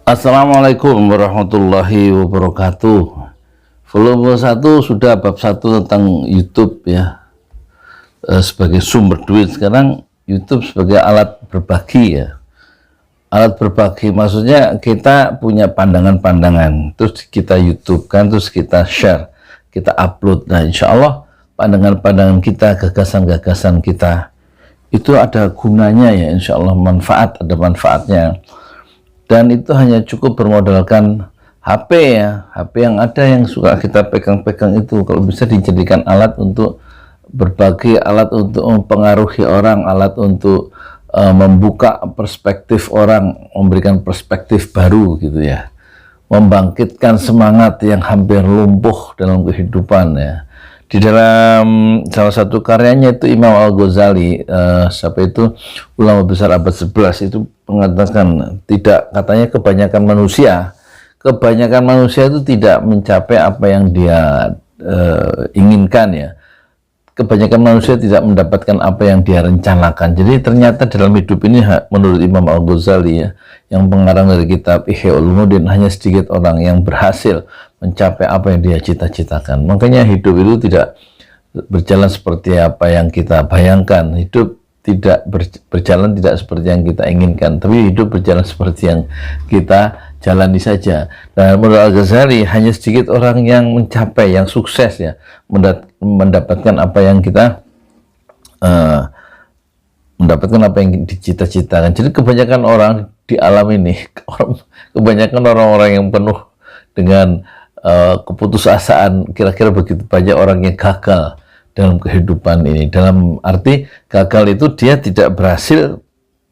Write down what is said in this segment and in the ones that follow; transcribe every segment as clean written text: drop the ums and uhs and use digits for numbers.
Assalamualaikum warahmatullahi wabarakatuh. Volume 1 sudah bab 1 tentang YouTube ya, sebagai sumber duit. Sekarang YouTube sebagai alat berbagi ya. Alat berbagi maksudnya kita punya pandangan-pandangan, terus kita YouTube kan, terus kita share, kita upload. Nah insya Allah pandangan-pandangan kita, gagasan-gagasan kita itu ada gunanya ya, insya Allah ada manfaatnya. Dan itu hanya cukup bermodalkan HP ya, HP yang ada yang suka kita pegang-pegang itu. Kalau bisa dijadikan alat untuk berbagi, alat untuk mempengaruhi orang, alat untuk membuka perspektif orang, memberikan perspektif baru gitu ya, membangkitkan semangat yang hampir lumpuh dalam kehidupan ya. Di dalam salah satu karyanya itu Imam Al-Ghazali, siapa itu, ulama besar abad 11, itu mengatakan katanya kebanyakan manusia itu tidak mencapai apa yang dia inginkan ya. Kebanyakan manusia tidak mendapatkan apa yang dia rencanakan. Jadi ternyata dalam hidup ini menurut Imam Al-Ghazali ya, yang pengarang dari kitab Ihya Ulumuddin, hanya sedikit orang yang berhasil mencapai apa yang dia cita-citakan. Makanya hidup itu tidak berjalan seperti apa yang kita bayangkan. Hidup tidak berjalan tidak seperti yang kita inginkan, tapi hidup berjalan seperti yang kita jalani saja. Dan menurut Al-Ghazali hanya sedikit orang yang mencapai, yang sukses ya, mendapatkan apa yang kita mendapatkan apa yang dicita-citakan. Jadi kebanyakan orang di alam ini, kebanyakan orang-orang yang penuh dengan keputusasaan, kira-kira begitu banyak orang yang gagal dalam kehidupan ini. Dalam arti gagal itu dia tidak berhasil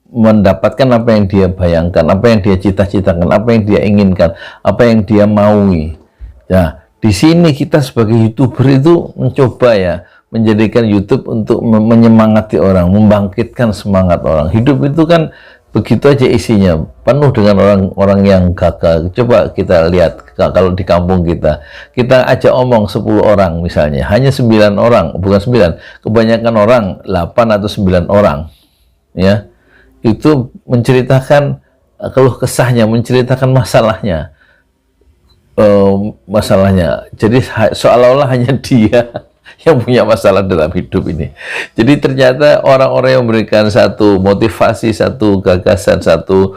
mendapatkan apa yang dia bayangkan, apa yang dia cita-citakan, apa yang dia inginkan, apa yang dia maui. Ya, di sini kita sebagai YouTuber itu mencoba ya, menjadikan YouTube untuk menyemangati orang, membangkitkan semangat orang. Hidup itu kan begitu aja isinya, penuh dengan orang-orang yang gagal. Coba kita lihat kalau di kampung kita ajak omong 10 orang misalnya, hanya 9 orang, bukan 9, kebanyakan orang 8 atau 9 orang ya, itu menceritakan keluh kesahnya, menceritakan masalahnya, jadi seolah-olah hanya dia yang punya masalah dalam hidup ini. Jadi ternyata orang-orang yang memberikan satu motivasi, satu gagasan, satu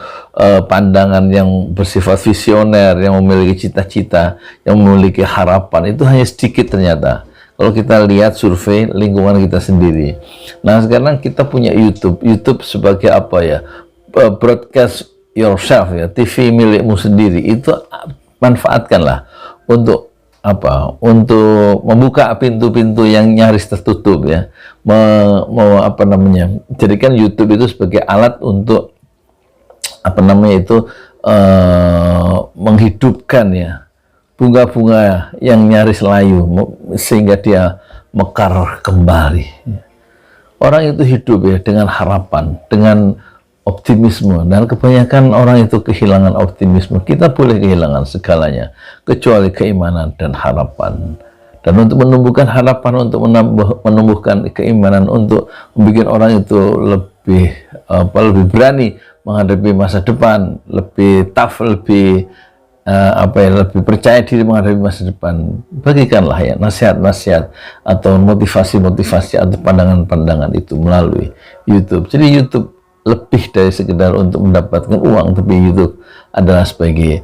pandangan yang bersifat visioner, yang memiliki cita-cita, yang memiliki harapan, itu hanya sedikit ternyata. Kalau kita lihat survei lingkungan kita sendiri. Nah sekarang kita punya YouTube sebagai apa ya, broadcast yourself ya, TV milikmu sendiri. Itu manfaatkanlah untuk apa, untuk membuka pintu-pintu yang nyaris tertutup ya, apa namanya, jadikan YouTube itu sebagai alat untuk apa namanya itu, menghidupkan ya bunga-bunga yang nyaris layu sehingga dia mekar kembali. Orang itu hidup ya dengan harapan, dengan optimisme, dan kebanyakan orang itu kehilangan optimisme. Kita boleh kehilangan segalanya kecuali keimanan dan harapan. Dan untuk menumbuhkan harapan, untuk menumbuhkan keimanan, untuk membuat orang itu lebih berani menghadapi masa depan, lebih tough, lebih lebih percaya diri menghadapi masa depan, bagikanlah ya nasihat-nasihat atau motivasi-motivasi atau pandangan-pandangan itu melalui YouTube. Jadi YouTube lebih dari sekedar untuk mendapatkan uang, tapi YouTube adalah sebagai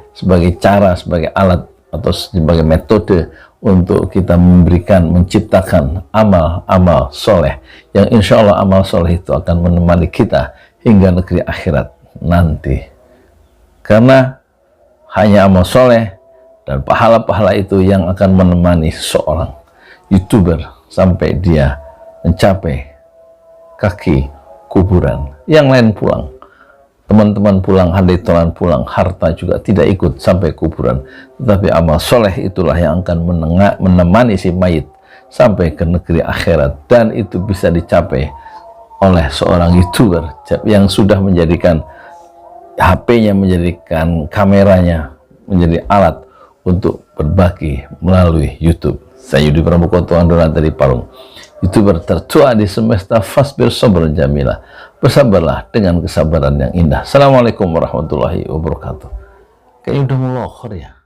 cara, sebagai alat atau sebagai metode untuk kita menciptakan amal-amal soleh, yang insya Allah amal soleh itu akan menemani kita hingga negeri akhirat nanti. Karena hanya amal soleh dan pahala-pahala itu yang akan menemani seorang YouTuber sampai dia mencapai kaki kuburan. Yang lain pulang, teman-teman pulang, haditolan pulang, harta juga tidak ikut sampai kuburan, tetapi amal soleh itulah yang akan menemani si mayit sampai ke negeri akhirat. Dan itu bisa dicapai oleh seorang YouTuber yang sudah menjadikan HP-nya, menjadikan kameranya menjadi alat untuk berbagi melalui YouTube. Saya Yudi Pramuko, Tuan Doran dari Parung, YouTuber tertua di semesta. Fasbir sabran jamila, bersabarlah dengan kesabaran yang indah. Assalamualaikum warahmatullahi wabarakatuh. Kayaknya udah mau loker ya.